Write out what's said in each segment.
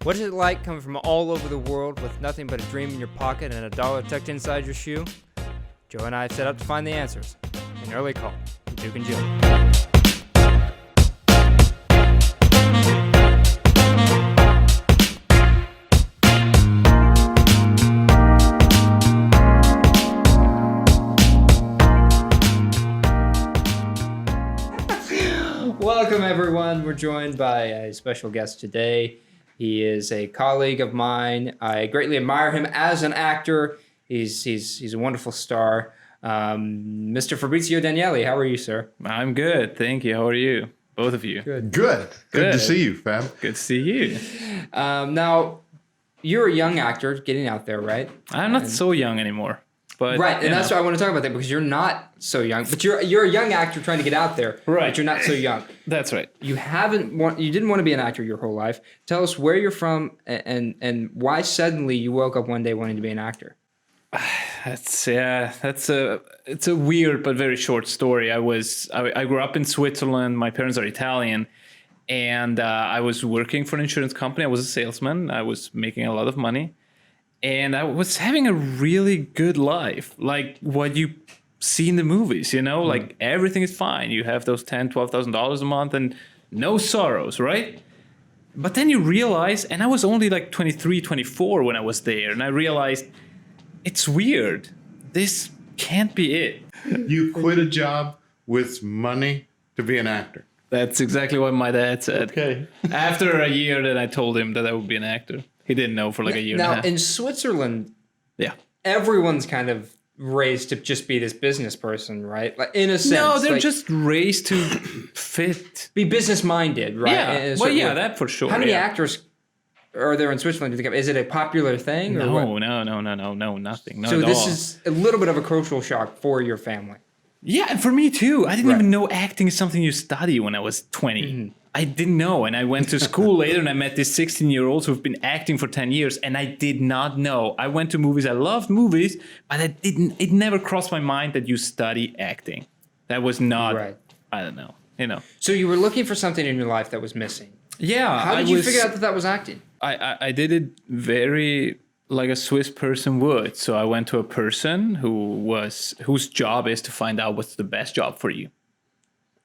What is it like coming from all over the world with nothing but a dream in your pocket and a dollar tucked inside your shoe? Joe and I have set out to find the answers. An early call with Duke and Joe. Welcome, everyone. We're joined by a special guest today. He is a colleague of mine. I greatly admire him as an actor. He's a wonderful star. Mr. Fabrizio Daniele, how are you, sir? I'm good, thank you. How are you? Both of you. Good to see you, Fab. Good to see you. Now, you're a young actor getting out there, right? I'm not so young anymore. But, right, and that's why I want to talk about that, because you're not so young, but you're a young actor trying to get out there, right? But you're not so young. That's right. You didn't want to be an actor your whole life. Tell us where you're from and why suddenly you woke up one day wanting to be an actor. It's a weird but very short story. I grew up in Switzerland. My parents are Italian, and I was working for an insurance company. I was a salesman. I was making a lot of money. And I was having a really good life, like what you see in the movies, like everything is fine. You have those $10,000, $12,000 a month and no sorrows, right? But then you realize, and I was only like 23, 24 when I was there, and I realized it's weird. This can't be it. You quit a job with money to be an actor. That's exactly what my dad said. Okay. After a year that I told him that I would be an actor. He didn't know for like a year and a half. Now, in Switzerland, yeah, everyone's kind of raised to just be this business person, right? Like, in a sense. No, they're just raised to fit. Be business-minded, right? Yeah, well, yeah, that for sure. How many actors are there in Switzerland, do you think? Is it a popular thing? No, or what? no, nothing. Not so at this all. is a little bit of a cultural shock for your family. Yeah, and for me too. I didn't even know acting is something you study when I was 20. Mm-hmm. I didn't know, and I went to school later and I met these 16-year-olds who've been acting for 10 years, and I did not know. I went to movies, I loved movies, but it never crossed my mind that you study acting. That was not, I don't know, So you were looking for something in your life that was missing. Yeah. How did you figure out that was acting? I did it very like a Swiss person would. So I went to a person whose job is to find out what's the best job for you.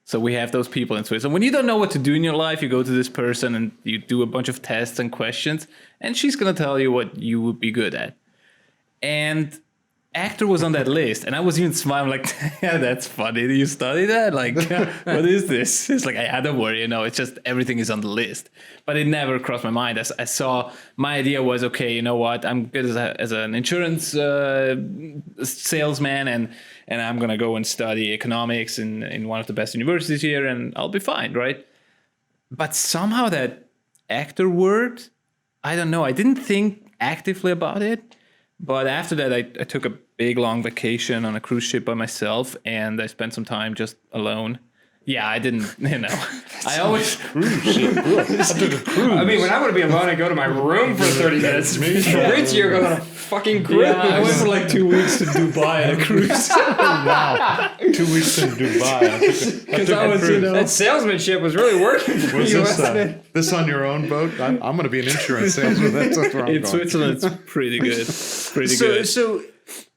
So we have those people in Switzerland. When you don't know what to do in your life, you go to this person and you do a bunch of tests and questions, and she's going to tell you what you would be good at. And actor was on that list, and I was even smiling like, yeah, that's funny. Do you study that? Like, what is this? It's like, don't worry, it's just everything is on the list. But it never crossed my mind. I saw, my idea was, okay, you know what? I'm good as an insurance salesman, and I'm going to go and study economics in one of the best universities here, and I'll be fine, right? But somehow that actor word, I don't know. I didn't think actively about it. But after that, I took a big, long vacation on a cruise ship by myself, and I spent some time just alone. Yeah, I didn't, I always... Cruise ship. I took a cruise. I mean, when I want to be alone, I go to my room for 30 minutes. Fabrizio goes on a fucking cruise. Yeah, I went for like 2 weeks to Dubai on a cruise. Wow. 2 weeks in Dubai. Because that salesmanship was really working for Was you. This on your own boat? I'm going to be an insurance salesman. That's where I'm going. In Switzerland, it's pretty good. So,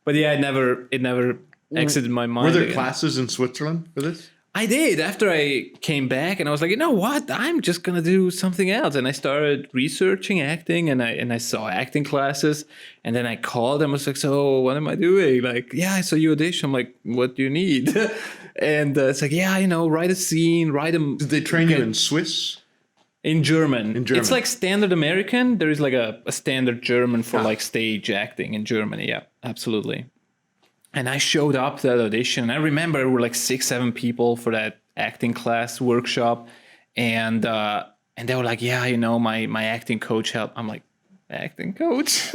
but yeah, it never exited my mind. Were there again. classes in Switzerland for this? I did after I came back, and I was like, you know what? I'm just gonna do something else. And I started researching acting, and I saw acting classes, and then I called them. I was like, so what am I doing? Like, yeah, I saw you audition. I'm like, what do you need? And it's like, yeah, write a scene, write a. Did they train you in Swiss? In German. In German. It's like standard American. There is like a standard German for like stage acting in Germany. Yeah, absolutely. And I showed up to that audition. I remember there were like 6-7 people for that acting class workshop. And they were like, yeah, my acting coach helped. I'm like, acting coach?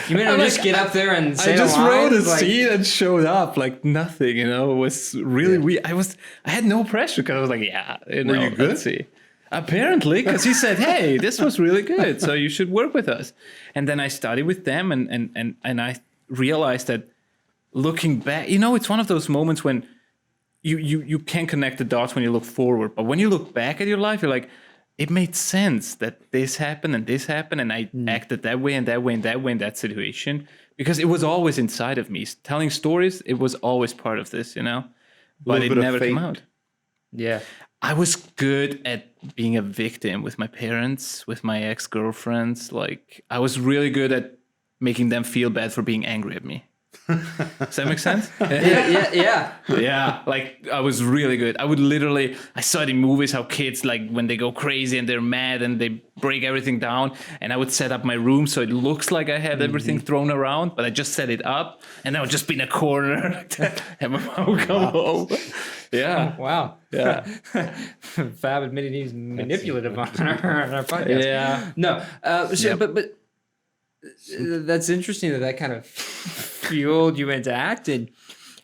You mean I just get up there and say I just wrote a like... scene and showed up like nothing, it was really weird. I had no pressure because I was like, yeah, Were you good? Let's see. Apparently, because he said, hey, this was really good, so you should work with us. And then I studied with them, and I realized that looking back, it's one of those moments when you can connect the dots when you look forward, but when you look back at your life, you're like, it made sense that this happened and I acted that way and that way and that way in that situation because it was always inside of me. Telling stories, it was always part of this, but it never came out. Yeah. I was good at being a victim with my parents, with my ex-girlfriends. Like, I was really good at making them feel bad for being angry at me. Does that make sense? Yeah. Yeah, like I was really good. I saw it in movies how kids, like when they go crazy and they're mad and they break everything down, and I would set up my room so it looks like I had everything thrown around, but I just set it up and I would just be in a corner and my mom would come home. Yeah. Wow. Yeah. Fab admitted he's manipulative on our podcast. Yeah. No. But that's interesting that kind of fueled you into acting.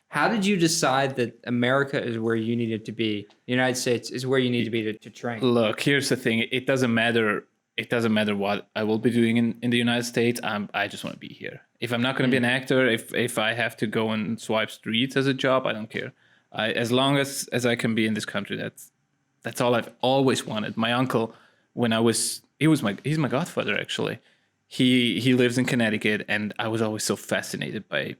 How did you decide that America is where you needed to be? The United States is where you need to be to train. Look, here's the thing. It doesn't matter. It doesn't matter what I will be doing in the United States. I just want to be here. If I'm not going to be an actor, if I have to go and swipe streets as a job, I don't care. As long as I can be in this country, that's all I've always wanted. My uncle, he's my godfather actually. He lives in Connecticut, and I was always so fascinated by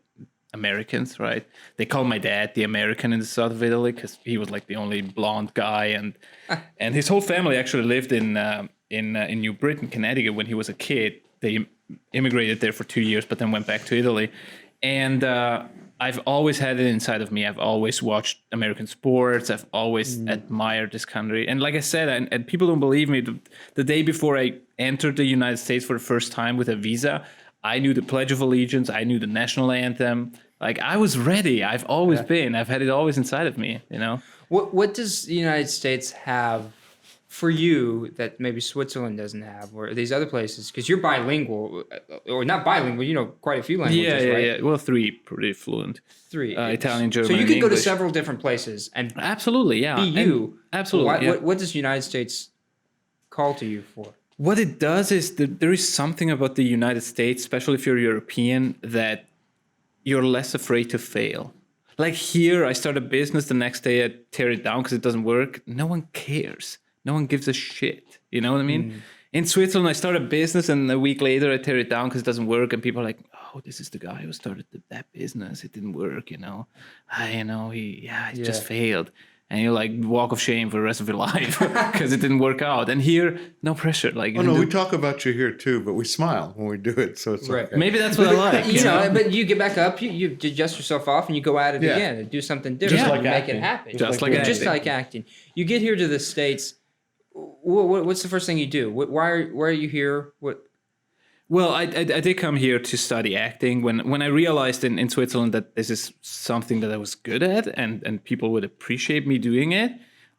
Americans, right? They call my dad the American in the south of Italy because he was like the only blonde guy, and his whole family actually lived in New Britain, Connecticut when he was a kid. They immigrated there for 2 years, but then went back to Italy, and I've always had it inside of me. I've always watched American sports. I've always admired this country. And like I said, and people don't believe me, the day before I entered the United States for the first time with a visa, I knew the Pledge of Allegiance. I knew the national anthem. Like, I was ready. I've always been. I've had it always inside of me, What does the United States have for you that maybe Switzerland doesn't have, or these other places? Because you're bilingual, or not bilingual, quite a few languages, right? Yeah. Well, 3 pretty fluent. 3. Italian, German, so you and can go to English. several different places and Absolutely, yeah. be you. Absolutely. What does the United States call to you for? What it does is that there is something about the United States, especially if you're European, that you're less afraid to fail. Like here, I start a business, the next day I tear it down because it doesn't work. No one cares. No one gives a shit. You know what I mean? In Switzerland, I start a business and a week later I tear it down because it doesn't work. And people are like, oh, this is the guy who started that business. It didn't work, He just failed. And you're like, walk of shame for the rest of your life because it didn't work out. And here, no pressure. Like, we talk about you here too, but we smile when we do it. So it's right. okay. Maybe that's what I like. you know, but you get back up, you dust yourself off, and you go at it again and do something different. Just like make acting. it happen. Just like acting. You get here to the States. What's the first thing you do? Why are you here? Well, I did come here to study acting. When I realized in Switzerland that this is something that I was good at and people would appreciate me doing it,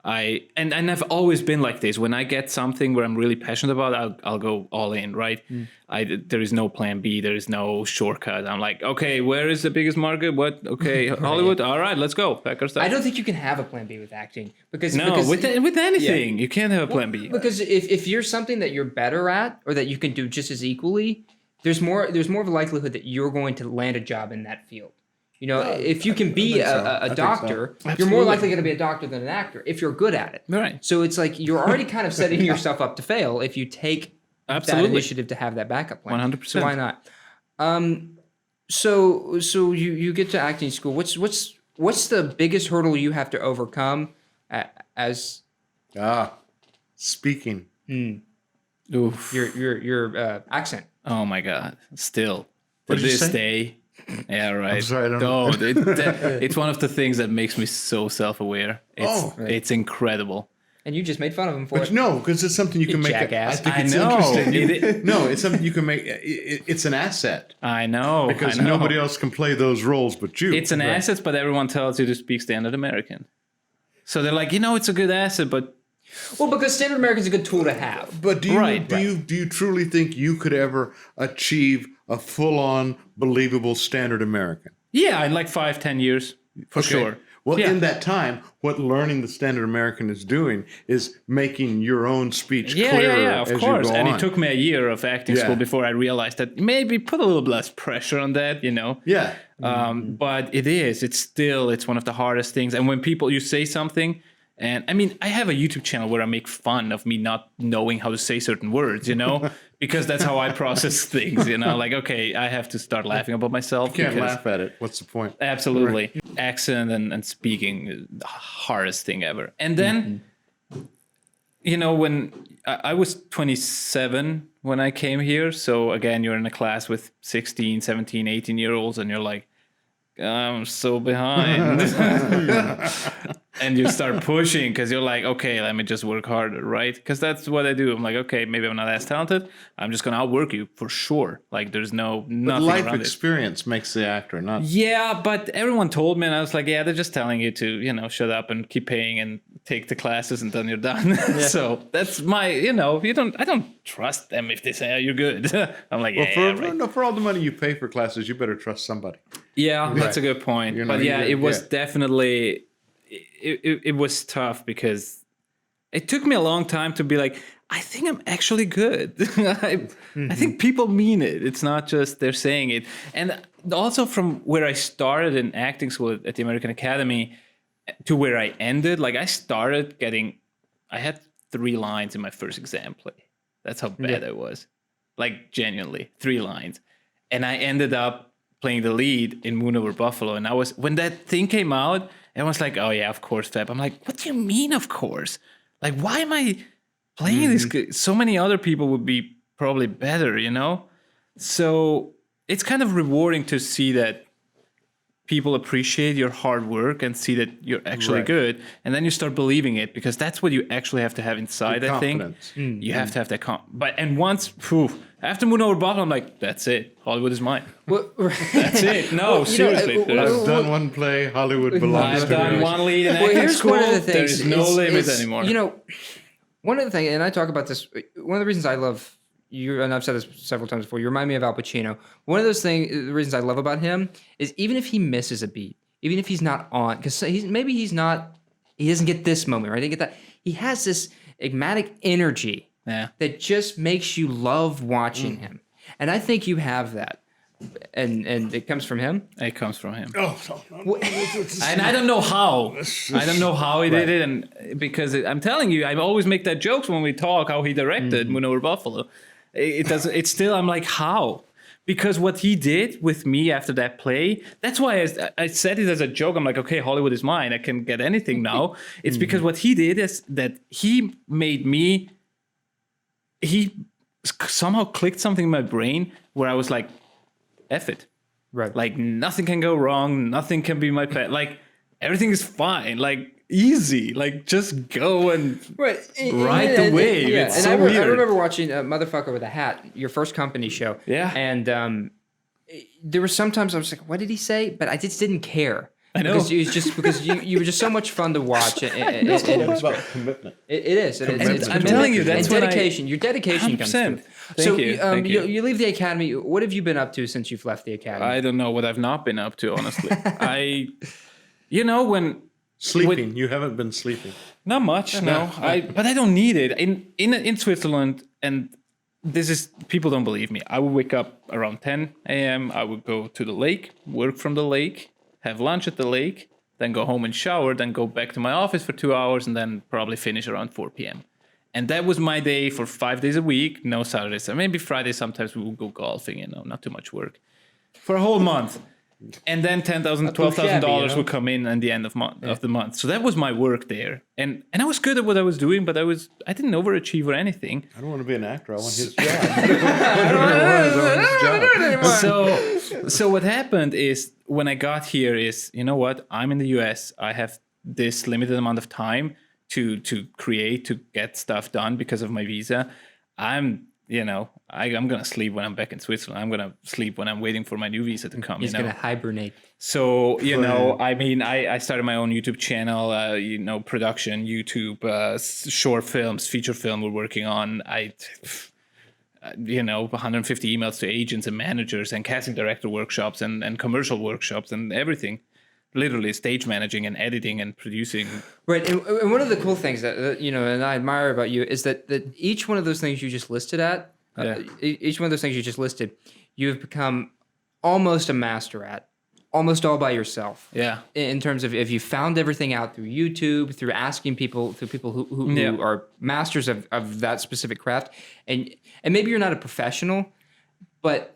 and I've always been like this. When I get something where I'm really passionate about, I'll go all in, right? There is no plan B. There is no shortcut. I'm like, okay, where is the biggest market? What? Okay, Hollywood. All right, let's go. Pack our stuff. I don't think you can have a plan B with acting because with anything you can't have a plan B. Because if you're something that you're better at or that you can do just as equally, there's more of a likelihood that you're going to land a job in that field. If you can be a doctor, you're more likely going to be a doctor than an actor if you're good at it. Right. So it's like you're already kind of setting yourself up to fail if you take that initiative to have that backup plan. 100%. So why not? So you get to acting school. What's the biggest hurdle you have to overcome as speaking. Oof. Your accent? Oh my God! Still What to did you this say? day. Yeah, right. I'm sorry, I don't know. It's one of the things that makes me so self-aware. It's incredible. And you just made fun of him for But it. no, because it's something you can make. Jackass. I think I it's know. interesting. No, it's something you can make. It's an asset I know. because I know. nobody else can play those roles but you. It's an asset, but everyone tells you to speak standard American. So they're like, it's a good asset, but Well, because standard American is a good tool to have. But do you truly think you could ever achieve a full-on believable standard American? yeah, in like 5-10 years, for sure. Well, Yeah. in that time, what learning the standard American is doing is making your own speech clearer Yeah, as of you course. go And on. it took me a year of acting Yeah. school before I realized that maybe put a little less pressure on that, Yeah. But it's one of the hardest things. And when you say something And I mean, I have a YouTube channel where I make fun of me not knowing how to say certain words, because that's how I process things, like, okay, I have to start laughing about myself. You can't because laugh at it. What's the point? Absolutely. Right. Accent and speaking is the hardest thing ever. And then, when I was 27 when I came here. So again, you're in a class with 16, 17, 18-year-olds and you're like, I'm so behind. And you start pushing because you're like, okay, let me just work harder, right? Because that's what I do. I'm like, okay, maybe I'm not as talented. I'm just going to outwork you for sure. Like there's nothing life around experience makes the actor, not... Yeah, but everyone told me and I was like, yeah, they're just telling you to, shut up and keep paying and take the classes and then you're done. Yeah. So that's my, I don't trust them if they say, oh, you're good. I'm like, for all the money you pay for classes, you better trust somebody. Yeah, that's a good point. But it was definitely... It was tough because it took me a long time to be like, I think I'm actually good. I think people mean it. It's not just they're saying it. And also from where I started in acting school at the American Academy to where I ended, like I had 3 lines in my first exam play. That's how bad I was. Like genuinely 3 lines. And I ended up playing the lead in Moon Over Buffalo. And when that thing came out, everyone's like, oh yeah, of course, Fab. I'm like, what do you mean, of course? Like, why am I playing this? So many other people would be probably better, So it's kind of rewarding to see that people appreciate your hard work and see that you're actually good. And then you start believing it because that's what you actually have to have inside, I think. You have to have that after Moon Over Buffalo, I'm like, that's it. Hollywood is mine. That's it. No, seriously. I've done one play. Hollywood belongs to me. I've done one lead in acting school. One of the things there's no limit anymore. One of the things, and I talk about this, one of the reasons I love you, and I've said this several times before, you remind me of Al Pacino. One of those things, the reasons I love about him is even if he misses a beat, even if he's not on, because he doesn't get this moment, right? He didn't get that. He has this enigmatic energy that just makes you love watching him. And I think you have that. And it comes from him? It comes from him. Oh, no. And I don't know how. I don't know how he did it. And because I'm telling you, I always make that jokes when we talk, how he directed Moon Over Buffalo. It's still, I'm like, how? Because what he did with me after that play, that's why I said it as a joke. I'm like, okay, Hollywood is mine. I can get anything now. It's because what he did is that he made me, he somehow clicked something in my brain where I was like, F it. Right. Like nothing can go wrong. Nothing can be my pet. Like everything is fine. Like easy. Like just go and ride the wave. Yeah. It's so weird. I remember watching Motherfucker with a Hat, your first company show. Yeah. And there were sometimes I was like, what did he say? But I just didn't care. I know. Because you were just so much fun to watch. It was about commitment. It is. I'm telling you, that's and dedication. Your dedication 100%. comes through. Thank you. You leave the academy. What have you been up to since you've left the academy? I don't know what I've not been up to, honestly. When sleeping. You haven't been sleeping. Not much, no. But I don't need it. In Switzerland, and this is, people don't believe me. I would wake up around 10 a.m. I would go to the lake, work from the lake, have lunch at the lake, then go home and shower, then go back to my office for 2 hours, and then probably finish around 4 p.m. And that was my day for 5 days a week, no Saturdays. Maybe Friday sometimes we would go golfing, not too much work. For a whole month. And then $10,000, $12,000 would come in at the end of the month. So that was my work there. And I was good at what I was doing, but I didn't overachieve or anything. I don't want to be an actor. I want his job. So what happened is when I got here is, you know what? I'm in the US. I have this limited amount of time to create, to get stuff done because of my visa. I'm going to sleep when I'm back in Switzerland. I'm going to sleep when I'm waiting for my new visa to come. He's going to hibernate. So, I started my own YouTube channel, production, YouTube, short films, feature film we're working on. 150 emails to agents and managers and casting director workshops and commercial workshops and everything. Literally stage managing and editing and producing. Right. And one of the cool things that, and I admire about you is that each one of those things you just listed each one of those things you just listed, you have become almost a master at. almost all by yourself. Yeah. In terms of if you found everything out through YouTube, through asking people, through people who are masters of that specific craft, and maybe you're not a professional, but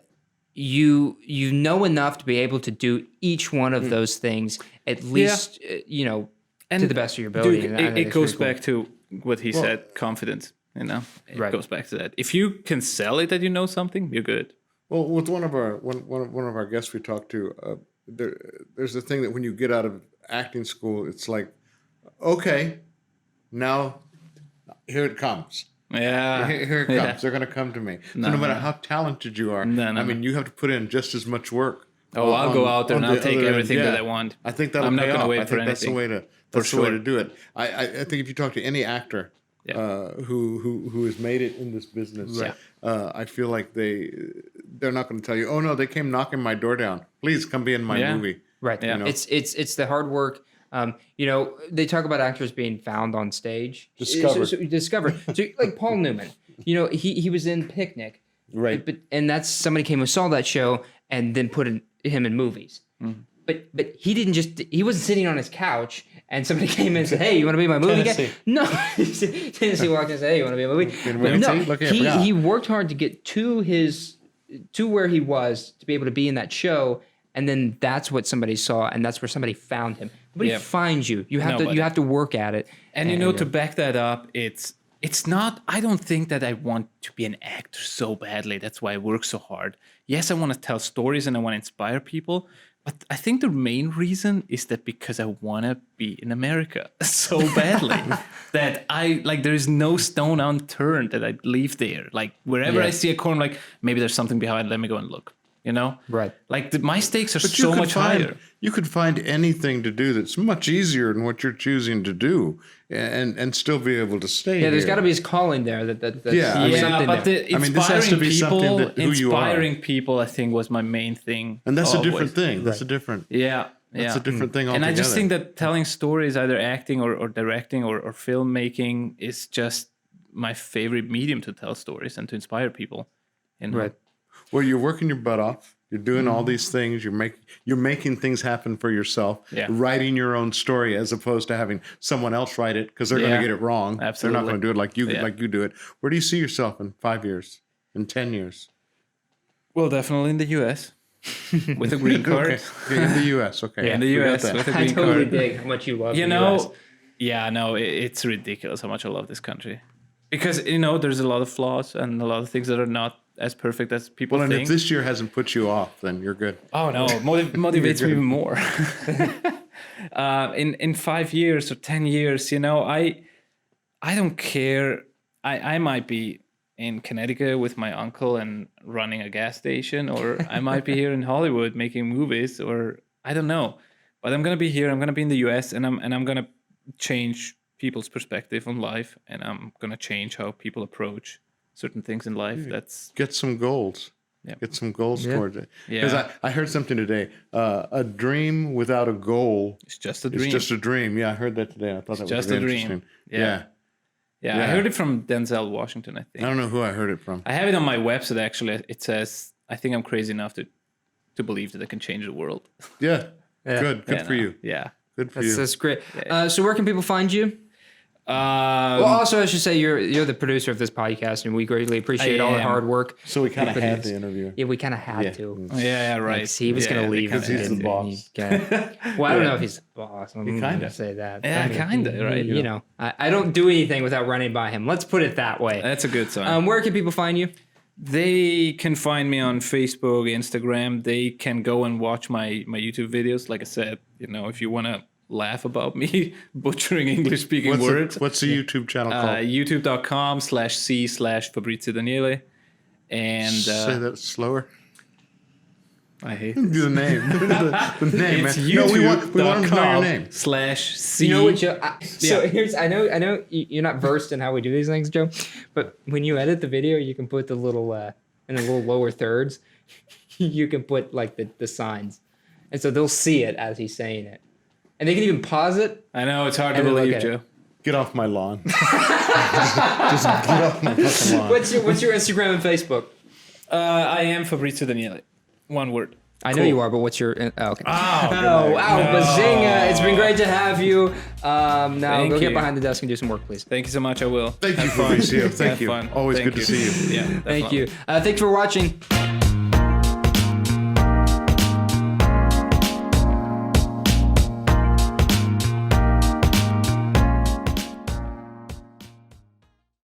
you know enough to be able to do each one of those things at least to the best of your ability. Dude, And I think it that's goes really back to what he said, confidence. It Right. goes back to that. If you can sell it that you know something, you're good. Well, with one of our guests we talked to, there's a thing that when you get out of acting school, it's like, okay, now here it comes. Yeah. Here it comes. They're going to come to me. So no matter how talented you are, I mean, you have to put in just as much work. Oh, I'll go out there and I'll take everything that I want. I think that'll I'm not pay gonna off. wait I for think that's the way anything. to do it. I think if you talk to any actor who has made it in this business, I feel like they're not going to tell you, oh no, they came knocking my door down. Please come be in my movie. Right. Yeah. It's the hard work. They talk about actors being found on stage. Discovered. So like Paul Newman, he was in Picnic. Right. And that's somebody came and saw that show and then put him in movies. But he wasn't sitting on his couch and somebody came in and said, hey, you want to be my movie guy? No. Tennessee walked in and said, hey, you want to be my movie? No, he worked hard to get to where he was to be able to be in that show. And then that's what somebody saw, and that's where somebody found him. Nobody finds you. You have to work at it. And to back that up, it's not. I don't think that I want to be an actor so badly. That's why I work so hard. Yes, I want to tell stories and I want to inspire people. But I think the main reason is that because I want to be in America so badly that there is no stone unturned that I leave there. Like wherever I see a corner, like maybe there's something behind. Let me go and look. Right. Like my stakes are so much higher. You could find anything to do that's much easier than what you're choosing to do, and still be able to stay. Yeah, there's here. got to be his calling there. But this has to be something that who you are. Inspiring people, I think, was my main thing. And that's a different thing. That's a different. Yeah. That's a different thing altogether. And I just think that telling stories, either acting or directing or filmmaking, is just my favorite medium to tell stories and to inspire people. Right. Well, you're working your butt off. You're doing all these things. You're making things happen for yourself. Yeah. Writing your own story as opposed to having someone else write it because they're going to get it wrong. Absolutely. They're not going to do it like you do it. Where do you see yourself in 5 years, in 10 years? Well, definitely in the U.S. with a green card. Okay. In the U.S. Okay. Yeah, in the U.S. with a green card. I totally dig how much you love the US. Yeah, no, it's ridiculous how much I love this country. Because, there's a lot of flaws and a lot of things that are not as perfect as people think. Well, and if this year hasn't put you off, then you're good. Oh, no, motivates me even more. In 5 years or 10 years, I don't care. I might be in Connecticut with my uncle and running a gas station, or I might be here in Hollywood making movies, or I don't know. But I'm going to be here. I'm going to be in the US, and I'm going to change people's perspective on life, and I'm going to change how people approach certain things in life. That's Get some goals. Yeah. Get some goals towards it. Yeah. Because I heard something today. A dream without a goal it's just a dream. is just a dream. Yeah, I heard that today. I thought that was just very a dream. interesting. Yeah. Yeah, I heard it from Denzel Washington, I think. I don't know who I heard it from. I have it on my website, actually. It says, I think I'm crazy enough to believe that I can change the world. Yeah. Good for you. Yeah. Good for you. That's great. So where can people find you? Well, also, I should say you're the producer of this podcast, and we greatly appreciate all the hard work. So we kind of had the interview. Yeah, we kind of had to. Yeah, right. Like, he was going to leave. because he's the boss. Well, I don't know if he's the boss. I'm going to say that. Yeah, kind of, right? I don't do anything without running by him. Let's put it that way. That's a good sign. Where can people find you? They can find me on Facebook, Instagram. They can go and watch my YouTube videos. Like I said, if you want to laugh about me butchering English-speaking words. What's the YouTube channel called? youtube.com/c/Fabrizio Daniele. And say that slower. I hate the name. the name. It's man. No, we want to know your name. /C. You know what, Joe? I know you're not versed in how we do these things, Joe. But when you edit the video, you can put the little in the little lower thirds. You can put like the signs, and so they'll see it as he's saying it. And they can even pause it. I know, it's hard to believe, Joe. Get off my lawn. Just get off my fucking lawn. What's your Instagram and Facebook? I am Fabrizio Daniele. One word. I know you are, but what's your... Oh, okay. Oh, Bazinga. It's been great to have you. Now Thank go get you. behind the desk and do some work, please. Thank you so much. I will. Thank you, Fabrizio. Thank you. Fun. Always Thank good to see you. Yeah. Thank definitely. you. Thanks for watching.